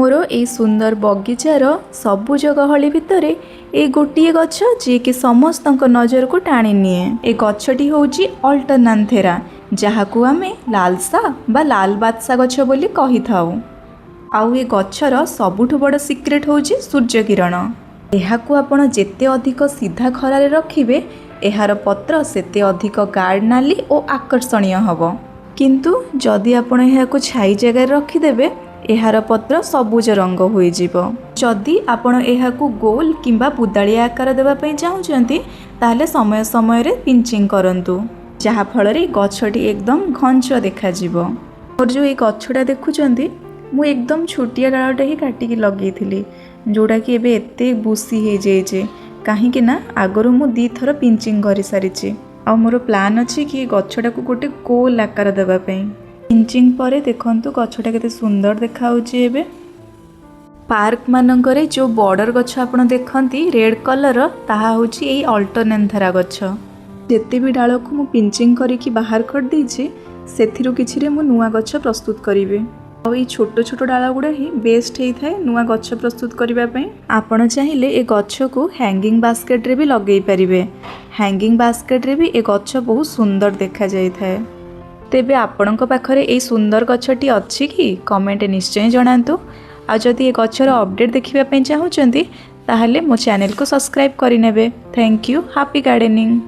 मोर ए सुंदर बगीचार सबुज गहली भितर ए गोटे गछ जी कि समस्त नजर को टाणी निए। ए गछटी होउची अल्टरनांथेरा जहाँ को आमे लालसा बा लाल बादशा गछ बोली कही थाउ। आउ ए गछर सबुठु बड़ सिक्रेट होउची सूर्य किरण। एहाकू आपण जेते अधिक सीधा खरारे रखिबे एहार पत्र सेते अधिक गाढ़ नाली और आकर्षणीय हबो। किंतु जदि आपण एहाकू छाई जगह रखिदेबे एहार पत्र सबुज रंग होई जीवो। जदि आपण एहाकू गोल किंबा बुदालिया आकार देबा पई चाहुचंती ताहले समय समय रे पिंचिंग करंतु जहा फल रे गछटी एकदम घंच देखा जीवो। और जो ए गछटा देखुचंती मु एकदम छोटिया डालटा ही काटिकी लगेइथिली जोड़ा कि एबे एते बुसी हे जेजे काहेकि ना आगरु मु 2 थर पिंचिंग करि सारिछि। आ मोर प्लान अछि कि गछटा को गोटे गोल आकार देबा पई। पिंचिंग परे देखंतु गछटा केते सुंदर देखाउछि। एबे पार्क मानकरे जो बॉर्डर गछ आपण देखंती रेड कलर ताहा होछि एई अल्टरनांथेरा गछ। जेते भी डाल को मु पिंचिंग करिकि बाहर कर देछि सेथिरु किछि रे मु नुवा गछ प्रस्तुत करिवे। और ये छोट छोट डाल गुड़ा ही बेस्ट होता है नुआ गछ प्रस्तुत करने। आपण चाहिए ए गछ को हैंगिंग बास्केट रे भी लगे पारे। हैंगिंग बास्केट रे भी ए गछ बहुत सुंदर देखा जाय थाए। तेबे आपण पाखरे ए सुंदर गछटी अच्छी कि कमेंट निश्चय जणातु। आ जदि ए गछर अपडेट देखिबा पई चाहुचंती ताहले मो चैनल को सब्सक्राइब करिनेबे। Thank you. Happy gardening.